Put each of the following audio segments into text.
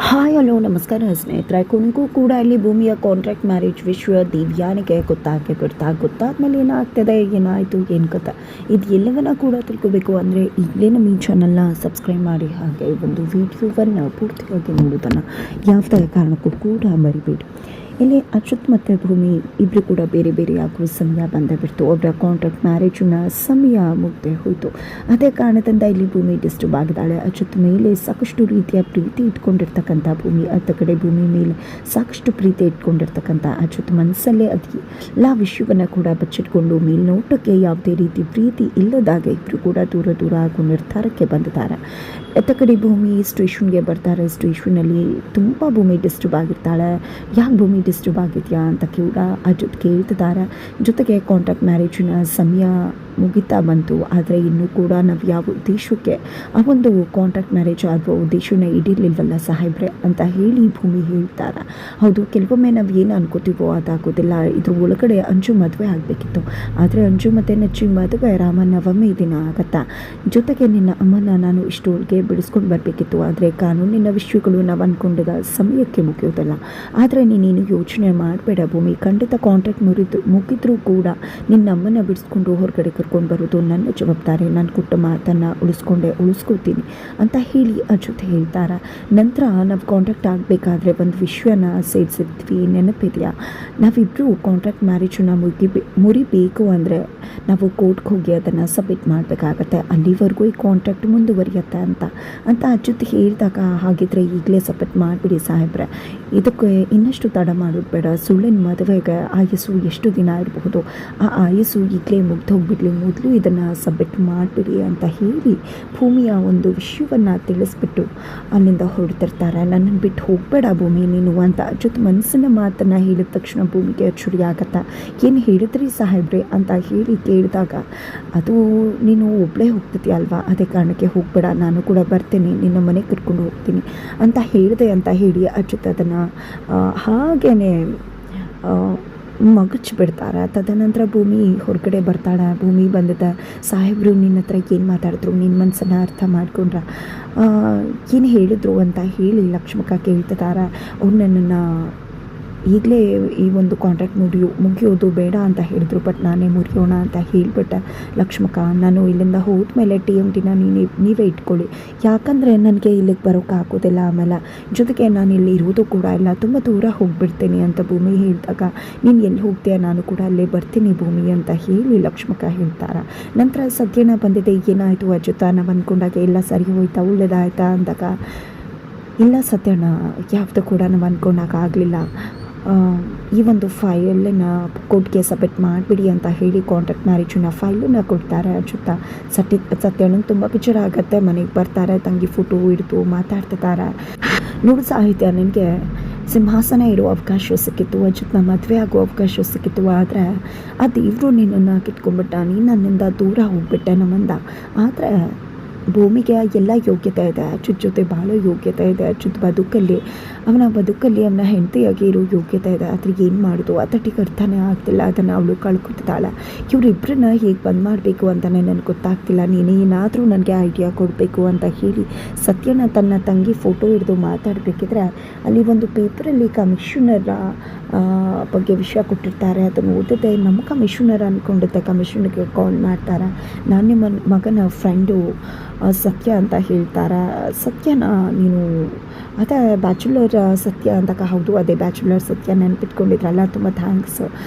Hi hello ನಮಸ್ಕಾರ ಸ್ನೇಹಿತರೆ. ಕೊನೆಗೂ ಕೂಡ ಇಲ್ಲಿ ಭೂಮಿಯ ಕಾಂಟ್ರಾಕ್ಟ್ ಮ್ಯಾರೇಜ್ ವಿಷಯ ದಿವ್ಯಾನಿಗೆ ಗೊತ್ತಾದ್ಮೇಲೆ ಏನಾಗ್ತದೆ, ಏನಾಯಿತು, ಏನು ಕಥೆ, ಇದು ಎಲ್ಲವನ್ನ ಕೂಡ ತಿಳ್ಕೋಬೇಕು ಅಂದರೆ ಈಗಲೇ ನಮ್ಮ ಈ ಚಾನಲ್ನ ಸಬ್ಸ್ಕ್ರೈಬ್ ಮಾಡಿ, ಹಾಗೆ ಒಂದು ವಿಡಿಯೋವನ್ನು ಪೂರ್ತಿಯಾಗಿ ನೋಡೋದನ್ನು ಯಾವುದೇ ಕಾರಣಕ್ಕೂ ಕೂಡ ಮರಿಬೇಡಿ. ಇಲ್ಲಿ ಅಚ್ಯುತ್ ಮತ್ತು ಭೂಮಿ ಇಬ್ಬರು ಕೂಡ ಬೇರೆ ಬೇರೆ ಆಗುವ ಸಮಯ ಬಂದೇ ಬಿಡ್ತು. ಅವರ ಕಾಂಟ್ರಾಕ್ಟ್ ಮ್ಯಾರೇಜಿನ ಸಮಯ ಮುಗ್ದೇ ಹೋಯಿತು. ಅದೇ ಕಾರಣದಿಂದ ಇಲ್ಲಿ ಭೂಮಿ ಡಿಸ್ಟರ್ಬ್ ಆಗಿದ್ದಾಳೆ. ಅಚ್ಯುತ್ ಮೇಲೆ ಸಾಕಷ್ಟು ರೀತಿಯ ಪ್ರೀತಿ ಇಟ್ಕೊಂಡಿರ್ತಕ್ಕಂಥ ಭೂಮಿ, ಅತ್ತ ಕಡೆ ಭೂಮಿ ಮೇಲೆ ಸಾಕಷ್ಟು ಪ್ರೀತಿ ಇಟ್ಕೊಂಡಿರ್ತಕ್ಕಂಥ ಅಚ್ಯುತ್ ಮನಸ್ಸಲ್ಲೇ ಎಲ್ಲ ವಿಷಯವನ್ನು ಕೂಡ ಬಚ್ಚಿಟ್ಕೊಂಡು ಮೇಲ್ನೋಟಕ್ಕೆ ಯಾವುದೇ ರೀತಿ ಪ್ರೀತಿ ಇಲ್ಲದಾಗೆ ಇಬ್ಬರು ಕೂಡ ದೂರ ಆಗೋ ನಿರ್ಧಾರಕ್ಕೆ ಬಂದಿದ್ದಾರೆ. ಎತ್ತ ಕಡೆ ಭೂಮಿ ಸ್ಟೇಷನ್ಗೆ ಬರ್ತಾರೆ. ಸ್ಟೇಷನಲ್ಲಿ ತುಂಬ ಭೂಮಿ ಡಿಸ್ಟರ್ಬ್ ಆಗಿರ್ತಾಳೆ. ಯಾಕೆ ಭೂಮಿ ಡಿಸ್ಟರ್ಬ್ ಆಗಿದೆಯಾ ಅಂತ ಕೂಡ ಅಚ್ಯುತ್ ಕೇಳ್ತಿದ್ದಾರೆ. ಜೊತೆಗೆ ಕಾಂಟ್ರಾಕ್ಟ್ ಮ್ಯಾರೇಜಿನ ಸಮಯ ಮುಗಿತಾ ಬಂತು, ಆದರೆ ಇನ್ನೂ ಕೂಡ ನಾವು ಯಾವ ಉದ್ದೇಶಕ್ಕೆ ಆ ಒಂದು ಕಾಂಟ್ರಾಕ್ಟ್ ಮ್ಯಾರೇಜ್ ಆಗುವ ಉದ್ದೇಶನ ಇಡಿರ್ಲಿಲ್ವಲ್ಲ ಸಾಹೇಬ್ರೆ ಅಂತ ಹೇಳಿ ಭೂಮಿ ಹೇಳ್ತಾರೆ. ಹೌದು, ಕೆಲವೊಮ್ಮೆ ನಾವು ಏನು ಅನ್ಕೋತೀವೋ ಅದಾಗೋದಿಲ್ಲ. ಇದ್ರ ಒಳಗಡೆ ಅಂಜು ಮದುವೆ ಆಗಬೇಕಿತ್ತು, ಆದರೆ ಅಂಜು ಮತ್ತು ನಚ್ಚಿ ಮದುವೆ ರಾಮನವಮಿ ದಿನ ಆಗತ್ತಾ. ಜೊತೆಗೆ ನಿನ್ನ ಅಮ್ಮನ ನಾನು ಇಷ್ಟೊಳಗೆ ಬಿಡಿಸ್ಕೊಂಡು ಬರಬೇಕಿತ್ತು, ಆದರೆ ಕಾನೂನಿನ ವಿಷಯಗಳು ನಾವು ಅಂದ್ಕೊಂಡಿದ್ದ ಸಮಯಕ್ಕೆ ಮುಗಿಯೋದಲ್ಲ. ಆದರೆ ನೀನೇನು ಯೋಚನೆ ಮಾಡಬೇಡ ಭೂಮಿ, ಖಂಡಿತ ಕಾಂಟ್ರಾಕ್ಟ್ ಮುಗಿದ್ರೂ ಕೂಡ ನಿನ್ನ ಅಮ್ಮನ ಬಿಡಿಸ್ಕೊಂಡು ಹೊರಗಡೆ ಕರ್ಕೊಂಡು ಬರೋದು ನನ್ನ ಜವಾಬ್ದಾರಿ. ನಾನು ಕೊಟ್ಟ ಮಾತನ್ನು ಉಳಿಸ್ಕೋತೀನಿ ಅಂತ ಹೇಳಿ ಅಚ್ಯುತ್ ಹೇಳ್ತಾರೆ. ನಂತರ ನಾವು ಕಾಂಟ್ರಾಕ್ಟ್ ಆಗಬೇಕಾದ್ರೆ ಒಂದು ವಿಷಯನ ಸೇರಿಸಿದ್ವಿ, ನೆನಪಿದೆಯಾ? ನಾವಿಬ್ಬರು ಕಾಂಟ್ರಾಕ್ಟ್ ಮ್ಯಾರೇಜನ್ನ ಮುರಿಬೇಕು ಅಂದರೆ ನಾವು ಕೋರ್ಟ್ಗೆ ಹೋಗಿ ಅದನ್ನು ಸಬ್ಮಿಟ್ ಮಾಡಬೇಕಾಗತ್ತೆ. ಅಲ್ಲಿವರೆಗೂ ಈ ಕಾಂಟ್ರಾಕ್ಟ್ ಮುಂದುವರಿಯುತ್ತೆ ಅಂತ ಅಚ್ಯುತ್ ಹೇಳಿದಾಗ, ಹಾಗಿದ್ರೆ ಈಗಲೇ ಸಬ್ಮಿಟ್ ಮಾಡಿಬಿಡಿ ಸಾಹೇಬ್ರೆ, ಇದಕ್ಕೆ ಇನ್ನಷ್ಟು ತಡ ಮಾಡೋದು ಬೇಡ. ಸುಳ್ಳಿನ ಮದುವೆಗೆ ಆಯಸ್ಸು ಎಷ್ಟು ದಿನ ಇರಬಹುದು, ಆ ಆಯಸ್ಸು ಈಗಲೇ ಮುಗ್ದು ಹೋಗ್ಬಿಡ್ಲಿ, ಮೊದಲು ಇದನ್ನು ಸಬ್ಮಿಟ್ ಮಾಡಿಬಿಡಿ ಅಂತ ಹೇಳಿ ಭೂಮಿಯ ಒಂದು ವಿಷಯವನ್ನು ತಿಳಿಸ್ಬಿಟ್ಟು ಅಲ್ಲಿಂದ ಹೊರಡ್ತಿರ್ತಾರೆ. ನನ್ನನ್ನು ಬಿಟ್ಟು ಹೋಗಬೇಡ ಭೂಮಿ ನೀನು ಅಂತ ಅಚ್ಯುತ್ ಮನಸ್ಸಿನ ಮಾತನ್ನು ಹೇಳಿದ ತಕ್ಷಣ ಭೂಮಿಗೆ ಅಚ್ಚುರಿ ಆಗತ್ತಾ. ಏನು ಹೇಳಿದ್ರಿ ಸಾಹೇಬ್ರೆ ಅಂತ ಹೇಳಿ ಕೇಳಿದಾಗ, ಅದು ನೀನು ಒಬ್ಬಳೇ ಹೋಗ್ತಿದ್ಯಾ ಅಲ್ವಾ, ಅದೇ ಕಾರಣಕ್ಕೆ ಹೋಗಬೇಡ, ನಾನು ಕೂಡ ಬರ್ತೇನೆ, ನಿನ್ನ ಮನೆಗೆ ಕರ್ಕೊಂಡು ಹೋಗ್ತೀನಿ ಅಂತ ಹೇಳಿದೆ ಅಂತ ಹೇಳಿ ಅಚ್ಯುತ್ ಅದನ್ನು ಹಾಗೇ ಮಗಚಿಬಿಡ್ತಾರೆ. ತದನಂತರ ಭೂಮಿ ಹೊರಗಡೆ ಬರ್ತಾಳೆ. ಭೂಮಿ ಬಂದಿದ್ದ ಸಾಹೇಬರು ನಿನ್ನ ಹತ್ರ ಏನು ಮಾತಾಡಿದ್ರು, ನಿನ್ನ ಮನಸ್ಸನ್ನು ಅರ್ಥ ಮಾಡ್ಕೊಂಡ್ರ, ಏನು ಹೇಳಿದ್ರು ಅಂತ ಹೇಳಿ ಲಕ್ಷ್ಮಕ್ಕ ಕೇಳ್ತಿದ್ದಾರೆ. ಅವ್ರು ನನ್ನನ್ನು ಈಗಲೇ ಈ ಒಂದು ಕಾಂಟ್ರಾಕ್ಟ್ ಮುಗಿಯೋದು ಬೇಡ ಅಂತ ಹೇಳಿದ್ರು, ಬಟ್ ನಾನೇ ಮುರಿಯೋಣ ಅಂತ ಹೇಳಿಬಿಟ್ಟೆ. ಲಕ್ಷ್ಮಕ್ಕ, ನಾನು ಇಲ್ಲಿಂದ ಹೋದ್ಮೇಲೆ TMTನ ನೀವೇ ಇಟ್ಕೊಳ್ಳಿ, ಯಾಕಂದರೆ ನನಗೆ ಇಲ್ಲಿಗೆ ಬರೋಕ್ಕಾಗೋದಿಲ್ಲ, ಆಮೇಲೆ ಜೊತೆಗೆ ನಾನು ಇಲ್ಲಿ ಇರೋದು ಕೂಡ ಇಲ್ಲ, ತುಂಬ ದೂರ ಹೋಗಿಬಿಡ್ತೀನಿ ಅಂತ ಭೂಮಿ ಹೇಳಿದಾಗ, ನೀನು ಎಲ್ಲಿ ಹೋಗ್ತೀಯ, ನಾನು ಕೂಡ ಅಲ್ಲೇ ಬರ್ತೀನಿ ಭೂಮಿ ಅಂತ ಹೇಳಿ ಲಕ್ಷ್ಮಕ್ಕ ಹೇಳ್ತಾರೆ. ನಂತರ ಸದ್ಯನ ಬಂದಿದೆ, ಏನಾಯಿತು ಅಚ್ಯುತ, ನಾವು ಅಂದ್ಕೊಂಡಾಗ ಎಲ್ಲ ಸರಿ ಹೋಯ್ತಾ, ಒಳ್ಳೆದಾಯ್ತಾ ಅಂದಾಗ, ಇಲ್ಲ ಸತ್ಯನ, ಯಾವುದು ಕೂಡ ನಾವು ಅಂದ್ಕೊಂಡಾಗ ಆಗಲಿಲ್ಲ, ಈ ಒಂದು ಫೈಲನ್ನು ಕೋರ್ಟ್ಗೆ ಸಬ್ಮಿಟ್ ಮಾಡಿಬಿಡಿ ಅಂತ ಹೇಳಿ ಕಾಂಟ್ರಾಕ್ಟ್ ಮ್ಯಾರೇಜಿನ ಫೈಲನ್ನು ಕೊಡ್ತಾರೆ ಅಚ್ಯುತ. ಸತ್ಯಣ್ಣಂಗೆ ತುಂಬ ಪಿಕ್ಚರ್ ಆಗುತ್ತೆ. ಮನೆಗೆ ಬರ್ತಾರೆ, ತಂಗಿ ಫೋಟೋ ಹಿಡಿದು ಮಾತಾಡ್ತಿದ್ದಾರೆ. ನೋಡು ಸಾಹಿತ್ಯ, ನನಗೆ ಸಿಂಹಾಸನ ಇರೋ ಅವಕಾಶ ಸಿಕ್ಕಿತ್ತು, ಅಚ್ಯುತ್ನ ಮದುವೆ ಆಗೋ ಅವಕಾಶ ಸಿಕ್ಕಿತ್ತು, ಆದರೆ ಆ ದೇವರು ನಿನ್ನನ್ನು ಕಿತ್ಕೊಂಡ್ಬಿಟ್ಟ, ನೀನು ನನ್ನಿಂದ ದೂರ ಹೋಗ್ಬಿಟ್ಟೆ ನಮ್ಮಿಂದ. ಆದರೆ ಭೂಮಿಗೆ ಎಲ್ಲ ಯೋಗ್ಯತೆ ಇದೆ, ಅಚ್ಯುತ್ ಜೊತೆ ಭಾಳ ಯೋಗ್ಯತೆ ಇದೆ, ಅಚ್ಯುತ್ ಬದುಕಲ್ಲಿ ಅವನ ಹೆಂಡತಿಯಾಗಿ ಇರೋ ಯೋಗ್ಯತೆ ಇದೆ. ಆದರೆ ಏನು ಮಾಡೋದು ಅದಟ್ಟಿಗೆ ಅರ್ಥನೇ ಆಗ್ತಿಲ್ಲ, ಅದನ್ನು ಅವಳು ಕಳ್ಕೊತಿದ್ದಾಳೆ. ಇವರಿಬ್ಬರನ್ನ ಹೇಗೆ ಬಂದ್ ಮಾಡಬೇಕು ಅಂತಲೇ ನನಗೆ ಗೊತ್ತಾಗ್ತಿಲ್ಲ, ನೀನೇನಾದರೂ ನನಗೆ ಐಡಿಯಾ ಕೊಡಬೇಕು ಅಂತ ಹೇಳಿ ಸತ್ಯನ ತನ್ನ ತಂಗಿ ಫೋಟೋ ಹಿಡಿದು ಮಾತಾಡಬೇಕಿದ್ರೆ ಅಲ್ಲಿ ಒಂದು ಪೇಪರಲ್ಲಿ ಕಮಿಷನರ ಬಗ್ಗೆ ವಿಷಯ ಕೊಟ್ಟಿರ್ತಾರೆ. ಅದನ್ನು ಓದಿದೆ, ನಮ್ಮ ಕಮಿಷನರ್ ಅಂದ್ಕೊಂಡಿದ್ದೆ. ಕಮಿಷನರ್ಗೆ ಕಾಲ್ ಮಾಡ್ತಾರೆ, ನಾನು ನಿಮ್ಮ ಮಗನ ಫ್ರೆಂಡು ಸತ್ಯ ಅಂತ ಹೇಳ್ತಾರೆ. ಸತ್ಯನ ನೀನು ಅದೇ ಬ್ಯಾಚುಲರ್ ಸತ್ಯ ಅಂದಾಗ, ಹೌದು ಅದೇ ಬ್ಯಾಚುಲರ್ ಸತ್ಯ, ನೆನಪಿಟ್ಕೊಂಡಿದ್ರಲ್ಲ, ತುಂಬ ಥ್ಯಾಂಕ್ಸ್,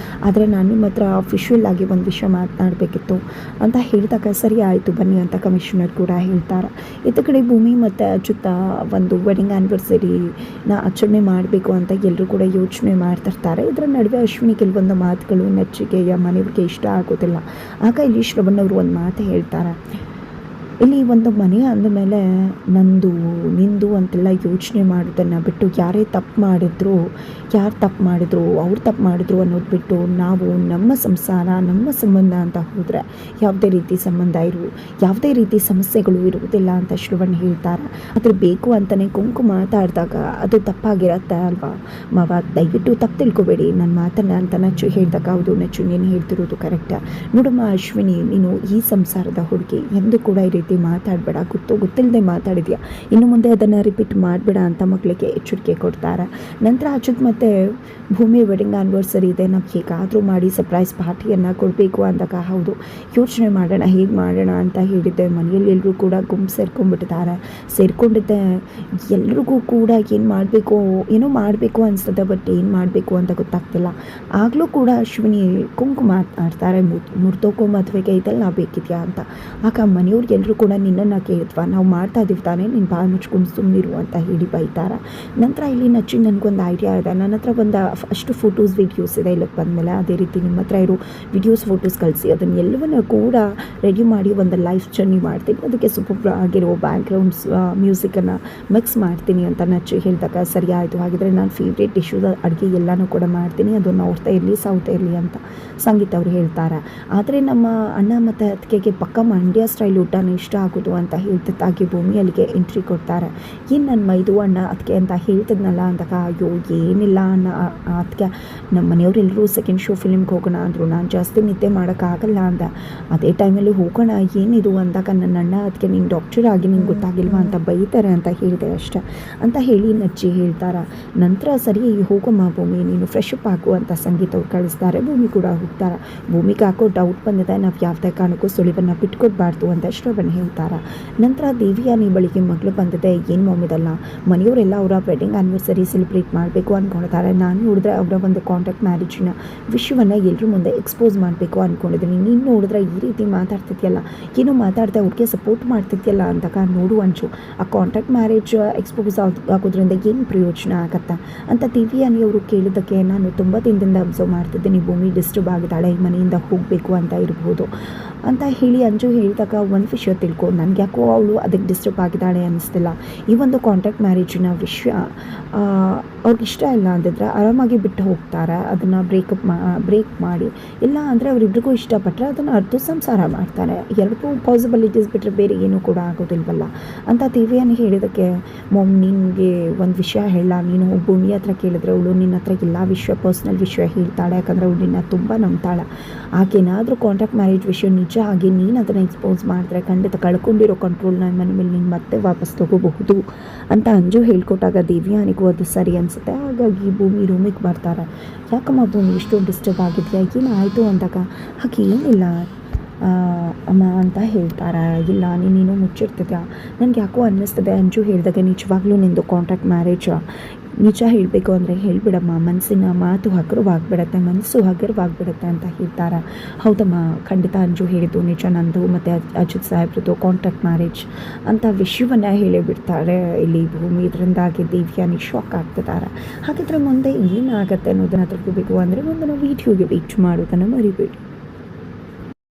ಆದರೆ ನಾನು ನಿಮ್ಮ ಹತ್ರ ಅಫಿಷಿಯಲ್ ಆಗಿ ಒಂದು ವಿಷಯ ಮಾತನಾಡಬೇಕಿತ್ತು ಅಂತ ಹೇಳಿದಾಗ, ಸರಿ ಆಯಿತು ಬನ್ನಿ ಅಂತ ಕಮಿಷನರ್ ಕೂಡ ಹೇಳ್ತಾರೆ. ಇತ್ತ ಕಡೆ ಭೂಮಿ ಮತ್ತು ಅಚ್ಯುತ ಒಂದು ವೆಡ್ಡಿಂಗ್ ಆ್ಯನಿವರ್ಸರಿನ ಆಚರಣೆ ಮಾಡಬೇಕು ಅಂತ ಎಲ್ಲರೂ ಕೂಡ ಯೋಚನೆ ಮಾಡ್ತಿರ್ತಾರೆ. ಇದರ ನಡುವೆ ಅಶ್ವಿನಿ ಕೆಲವೊಂದು ಮಾತುಗಳು ನಚ್ಚಿಗೆಯ ಮನೆಯವರಿಗೆ ಇಷ್ಟ ಆಗೋದಿಲ್ಲ. ಆಗ ಇಲ್ಲಿ ಶ್ರವಣ್ ಅವರು ಒಂದು ಮಾತು ಹೇಳ್ತಾರೆ, ಇಲ್ಲಿ ಒಂದು ಮನೆ ಅಂದಮೇಲೆ ನಂದು ನಿಂದು ಅಂತೆಲ್ಲ ಯೋಚನೆ ಮಾಡೋದನ್ನು ಬಿಟ್ಟು, ಯಾರೇ ತಪ್ಪು ಮಾಡಿದ್ರು, ಯಾರು ತಪ್ಪು ಮಾಡಿದ್ರು ಅನ್ನೋದು ಬಿಟ್ಟು, ನಾವು ನಮ್ಮ ಸಂಸಾರ, ನಮ್ಮ ಸಂಬಂಧ ಅಂತ ಹೋದರೆ ಯಾವುದೇ ರೀತಿ ಸಮಸ್ಯೆಗಳು ಇರುವುದಿಲ್ಲ ಅಂತ ಶ್ರವಣ್ ಹೇಳ್ತಾರೆ. ಆದರೆ ಬೇಕು ಅಂತಲೇ ಕುಂಕುಮ ಮಾತಾಡಿದಾಗ ಅದು ತಪ್ಪಾಗಿರತ್ತೆ ಅಲ್ವಾ ಮಾವ, ದಯವಿಟ್ಟು ತಪ್ಪು ತಿಳ್ಕೊಬೇಡಿ ನನ್ನ ಮಾತನ್ನು ಅಂತ ನಚ್ಚು ಹೇಳಿದಾಗ, ಹೌದು ನಚ್ಚು ನೀನು ಹೇಳ್ತಿರೋದು ಕರೆಕ್ಟಾ. ನೋಡಮ್ಮ ಅಶ್ವಿನಿ, ನೀನು ಈ ಸಂಸಾರದ ಹುಡುಗಿ, ಎಂದು ಕೂಡ ಈ ರೀತಿ ಮಾತಾಡಬೇಡ, ಗೊತ್ತಿಲ್ಲದೆ ಮಾತಾಡಿದ್ಯಾ, ಇನ್ನು ಮುಂದೆ ಅದನ್ನು ರಿಪೀಟ್ ಮಾಡಬೇಡ ಅಂತ ಮಕ್ಕಳಿಗೆ ಎಚ್ಚರಿಕೆ ಕೊಡ್ತಾರೆ. ನಂತರ ಅಚ್ಯುತ್ ಮತ್ತು ಭೂಮಿ ವೆಡ್ಡಿಂಗ್ ಆ್ಯನಿವರ್ಸರಿ ಇದೆ, ನಾವು ಹೇಗಾದರೂ ಮಾಡಿ ಸರ್ಪ್ರೈಸ್ ಪಾರ್ಟಿಯನ್ನು ಕೊಡಬೇಕು ಅಂದಾಗ ಹೌದು ಯೋಚನೆ ಮಾಡೋಣ ಹೇಗೆ ಮಾಡೋಣ ಅಂತ ಹೇಳಿದ್ದೆ. ಮನೆಯಲ್ಲಿ ಎಲ್ಲರೂ ಕೂಡ ಗುಂಪು ಸೇರ್ಕೊಂಡ್ಬಿಟ್ಟಿದ್ದಾರೆ. ಸೇರ್ಕೊಂಡಿದ್ದೆ ಎಲ್ರಿಗೂ ಕೂಡ ಏನೋ ಮಾಡಬೇಕು ಅನಿಸ್ತದೆ, ಬಟ್ ಏನು ಮಾಡಬೇಕು ಅಂತ ಗೊತ್ತಾಗ್ತಿಲ್ಲ. ಆಗಲೂ ಕೂಡ ಅಶ್ವಿನಿ ಕುಂಕುಮ ಮಾತಾಡ್ತಾರೆ, ಮುರಿದೋಗೋ ಮದುವೆಗೆ ಇದೆಲ್ಲ ಬೇಕಿದೆಯಾ ಅಂತ. ಆಗ ಮನೆಯವ್ರಿಗೆ ಎಲ್ಲರೂ ಕೂಡ ನಿನ್ನನ್ನು ಕೇಳಿದ್ವಾ, ನಾವು ಮಾಡ್ತಾ ಇದ್ದೀವಿ ತಾನೇ, ನೀನು ಬಾಯಿ ಮುಚ್ಕೊಂಡು ಸುಮ್ಮನಿರು ಅಂತ ಹೇಳಿ ಬೈತಾರೆ. ನಂತರ ಇಲ್ಲಿ ನಚ್ಚಿ ನನಗೊಂದು ಐಡಿಯಾ ಇದೆ, ನನ್ನ ಹತ್ರ ಒಂದು ಅಷ್ಟು ಫೋಟೋಸ್ ವೀಡಿಯೋಸ್ ಇದೆ ಇಲ್ಲಿಗೆ ಬಂದಮೇಲೆ, ಅದೇ ರೀತಿ ನಿಮ್ಮ ಹತ್ರ ಇರೋ ವಿಡಿಯೋಸ್ ಫೋಟೋಸ್ ಕಳಿಸಿ ಅದನ್ನು ಎಲ್ಲವನ್ನೂ ಕೂಡ ರೆಡಿ ಮಾಡಿ ಒಂದು ಲೈಫ್ ಜರ್ನಿ ಮಾಡ್ತೀನಿ, ಅದಕ್ಕೆ ಸೂಪರ್ ಆಗಿರೋ ಬ್ಯಾಕ್ಗ್ರೌಂಡ್ಸ್ ಮ್ಯೂಸಿಕನ್ನು ಮಿಕ್ಸ್ ಮಾಡ್ತೀನಿ ಅಂತ ನಚ್ಚಿ ಹೇಳಿದಾಗ ಸರಿ ಆಯಿತು, ಹಾಗಿದ್ರೆ ನಾನು ಫೇವ್ರೇಟ್ ಡಿಶ್ಶು ಅಡುಗೆ ಎಲ್ಲನೂ ಕೂಡ ಮಾಡ್ತೀನಿ, ಅದು ನಾರ್ತ್ ಇರಲಿ ಸೌತ್ ಇರಲಿ ಅಂತ ಸಂಗೀತ ಅವರು ಹೇಳ್ತಾರೆ. ಆದರೆ ನಮ್ಮ ಅಣ್ಣ ಮತ್ತು ಅದಕ್ಕೆ ಪಕ್ಕ ಮಂಡ್ಯ ಸ್ಟೈಲ್ ಊಟನೇ ಇಷ್ಟ ಆಗೋದು ಅಂತ ಹೇಳ್ತಿದ್ದಾಗಿ ಭೂಮಿ ಅಲ್ಲಿಗೆ ಎಂಟ್ರಿ ಕೊಡ್ತಾರೆ. ಏನು ನನ್ನ ಮೈದು ಅಣ್ಣ ಅದಕ್ಕೆ ಅಂತ ಹೇಳ್ತಿದ್ನಲ್ಲ ಅಂದಾಗ ಅಯ್ಯೋ ಏನಿಲ್ಲ ಅಣ್ಣ ಅದಕ್ಕೆ ನಮ್ಮ ಮನೆಯವರೆಲ್ಲರೂ ಸೆಕೆಂಡ್ ಶೋ ಫಿಲ್ಮ್ಗೆ ಹೋಗೋಣ ಅಂದರು, ನಾನು ಜಾಸ್ತಿ ನಿದ್ದೆ ಮಾಡೋಕ್ಕಾಗಲ್ಲ ಅಂದ. ಅದೇ ಟೈಮಲ್ಲಿ ಹೋಗೋಣ ಏನಿದು ಅಂದಾಗ ನನ್ನ ಅಣ್ಣ ಅದಕ್ಕೆ ನೀನು ಡಾಕ್ಟರ್ ಆಗಿ ನಿಂಗೆ ಗೊತ್ತಾಗಿಲ್ವಾ ಅಂತ ಬೈತಾರೆ ಅಂತ ಹೇಳಿದೆ ಅಷ್ಟೆ ಅಂತ ಹೇಳಿ ನಚ್ಚಿ ಹೇಳ್ತಾರೆ. ನಂತರ ಸರಿ ಹೋಗಮ್ಮ ಭೂಮಿ ನೀನು ಫ್ರೆಶ್ ಅಪ್ ಆಗು ಅಂತ ಸಂಗೀತ ಅವ್ರು ಕಳಿಸ್ತಾರೆ. ಭೂಮಿ ಕೂಡ ಹೋಗ್ತಾರೆ. ಭೂಮಿಗೆ ಹಾಕೋ ಡೌಟ್ ಬಂದಿದೆ, ನಾವು ಯಾವುದೇ ಕಾರಣಕ್ಕೂ ಸುಳಿವನ್ನು ಬಿಟ್ಕೊಡ್ಬಾರ್ದು ಅಂತ ಶ್ರವಣ್ ಹೇಳ್ತಾರೆ. ನಂತರ ದೇವಿಯಾನಿ ಬಳಿಗೆ ಮಗಳು ಬಂದಿದೆ, ಏನು ಮಮ್ಮಿದಲ್ಲ ಮನೆಯವರೆಲ್ಲ ಅವರ ವೆಡ್ಡಿಂಗ್ ಆ್ಯನಿವರ್ಸರಿ ಸೆಲೆಬ್ರೇಟ್ ಮಾಡಬೇಕು ಅಂದ್ಕೊಂಡಿದ್ದಾರೆ, ನಾನು ನೋಡಿದ್ರೆ ಅವರ ಒಂದು ಕಾಂಟ್ಯಾಕ್ಟ್ ಮ್ಯಾರೇಜಿನ ವಿಷಯವನ್ನು ಎಲ್ಲರ ಮುಂದೆ ಎಕ್ಸ್ಪೋಸ್ ಮಾಡಬೇಕು ಅಂದ್ಕೊಂಡಿದ್ದೀನಿ, ನೀನು ನೋಡಿದ್ರೆ ಈ ರೀತಿ ಮಾತಾಡ್ತಿದ್ಯಲ್ಲ, ಏನೋ ಮಾತಾಡ್ದೆ ಅವ್ರಿಗೆ ಸಪೋರ್ಟ್ ಮಾಡ್ತಿದ್ಯಲ್ಲ ಅಂದಾಗ ನೋಡು ಅಂಚು ಆ ಕಾಂಟ್ಯಾಕ್ಟ್ ಮ್ಯಾರೇಜ್ ಎಕ್ಸ್ಪೋಸ್ ಆಗೋದ್ರಿಂದ ಏನು ಪ್ರಯೋಜನ ಆಗತ್ತಾ ಅಂತ ದೇವಿಯಾನಿ ಅವರು ಕೇಳಿದ್ದಕ್ಕೆ ನಾನು ತುಂಬ ದಿನದಿಂದ ಅಬ್ಸರ್ವ್ ಮಾಡ್ತಿದ್ದೀನಿ, ಭೂಮಿ ಡಿಸ್ಟರ್ಬ್ ಆಗಿದ್ದಾಳೆ, ಈ ಮನೆಯಿಂದ ಹೋಗಬೇಕು ಅಂತ ಇರ್ಬೋದು ಅಂತ ಹೇಳಿ ಅಂಜು ಹೇಳಿದಾಗ ಒಂದು ವಿಷಯ ತಿಳ್ಕೊ, ನನಗೆ ಯಾಕೋ ಅವಳು ಅದಕ್ಕೆ ಡಿಸ್ಟರ್ಬ್ ಆಗಿದ್ದಾಳೆ ಅನ್ನಿಸ್ತಿಲ್ಲ. ಈ ಒಂದು ಕಾಂಟ್ಯಾಕ್ಟ್ ಮ್ಯಾರೇಜಿನ ವಿಷಯ ಅವ್ರಿಗೆ ಇಷ್ಟ ಇಲ್ಲ ಅಂದಿದ್ರೆ ಆರಾಮಾಗಿ ಬಿಟ್ಟು ಹೋಗ್ತಾರೆ, ಅದನ್ನು ಬ್ರೇಕ್ ಮಾಡಿ, ಇಲ್ಲ ಅಂದರೆ ಅವರಿಬ್ರಿಗೂ ಇಷ್ಟಪಟ್ಟರೆ ಅದನ್ನು ಅರ್ಧ ಸಂಸಾರ ಮಾಡ್ತಾರೆ, ಎರಡೂ ಪಾಸಿಬಿಲಿಟೀಸ್ ಬಿಟ್ಟರೆ ಬೇರೆ ಏನೂ ಕೂಡ ಆಗೋದಿಲ್ವಲ್ಲ ಅಂತ ದೇವಿಯನ್ನು ಹೇಳಿದ್ದಕ್ಕೆ ನಿನಗೆ ಒಂದು ವಿಷಯ ಹೇಳ, ನೀನು ಭೂಮಿ ಹತ್ರ ಕೇಳಿದ್ರೆ ಅವಳು ನಿನ್ನ ಹತ್ರ ಎಲ್ಲ ವಿಷಯ ಪರ್ಸ್ನಲ್ ವಿಷಯ ಹೇಳ್ತಾಳೆ, ಯಾಕಂದರೆ ಅವಳು ನಿನ್ನ ತುಂಬ ನಂಬ್ತಾಳೆ. ಆಗೇನಾದರೂ ಕಾಂಟ್ಯಾಕ್ಟ್ ಮ್ಯಾರೇಜ್ ವಿಷಯ ನಿಜ ಆಗಿ ನೀನು ಅದನ್ನು ಎಕ್ಸ್ಪೋಸ್ ಮಾಡಿದ್ರೆ ಖಂಡಿತ ಕಳ್ಕೊಂಡಿರೋ ಕಂಟ್ರೋಲ್ನ ಮನೆ ಮೇಲೆ ನೀನು ಮತ್ತೆ ವಾಪಸ್ ತಗೋಬಹುದು ಅಂತ ಅಂಜು ಹೇಳ್ಕೊಟ್ಟಾಗ ದೇವಿಯಾನಿಗೂ ಅದು ಸರಿ ಅನಿಸುತ್ತೆ. ಹಾಗಾಗಿ ಭೂಮಿ ರೂಮಿಗೆ ಬರ್ತಾರೆ. ಯಾಕಮ್ಮ ಭೂಮಿ ಇಷ್ಟು ಡಿಸ್ಟರ್ಬ್ ಆಗಿದೆಯಾ, ಏನಾಯಿತು ಅಂದಾಗ ಹಾಗೆ ಏನಿಲ್ಲ ಅಮ್ಮ ಅಂತ ಹೇಳ್ತಾರೆ. ಇಲ್ಲ ನೀನೇನೋ ಮುಚ್ಚಿರ್ತಿದ್ಯಾ, ನನಗೆ ಯಾಕೋ ಅನ್ನಿಸ್ತದೆ ಅಂಜು ಹೇಳಿದಾಗ ನಿಜವಾಗ್ಲೂ ನಿಂದು ಕಾಂಟ್ಯಾಕ್ಟ್ ಮ್ಯಾರೇಜ್ ನಿಜ ಹೇಳಬೇಕು ಅಂದರೆ ಹೇಳಿಬಿಡಮ್ಮ, ಮನಸ್ಸಿನ ಮಾತು ಹಗುರವಾಗ್ಬಿಡತ್ತೆ, ಮನಸ್ಸು ಹಗುರವಾಗ್ಬಿಡುತ್ತೆ ಅಂತ ಹೇಳ್ತಾರೆ. ಹೌದಮ್ಮ ಖಂಡಿತ ಅಂಜು ಹೇಳಿದ್ದು ನಿಜ, ನಂದು ಮತ್ತು ಅಜಿತ್ ಸಾಹೇಬ್ರದ್ದು ಕಾಂಟ್ಯಾಕ್ಟ್ ಮ್ಯಾರೇಜ್ ಅಂತ ವಿಷಯವನ್ನು ಹೇಳಿಬಿಡ್ತಾರೆ ಇಲ್ಲಿ ಭೂಮಿ. ಇದರಿಂದಾಗಿ ದೇವಿಯಾನಿ ಶಾಕ್ ಆಗ್ತಿದ್ದಾರೆ. ಹಾಗಿದ್ರೆ ಮುಂದೆ ಏನಾಗುತ್ತೆ ಅನ್ನೋದನ್ನು ತಿಳ್ಕೋಬೇಕು ಅಂದರೆ ಮುಂದಿನ ವೀಡಿಯೋಗೆ ವೇಟ್ ಮಾಡೋದನ್ನು ಮರಿಬೇಡಿ.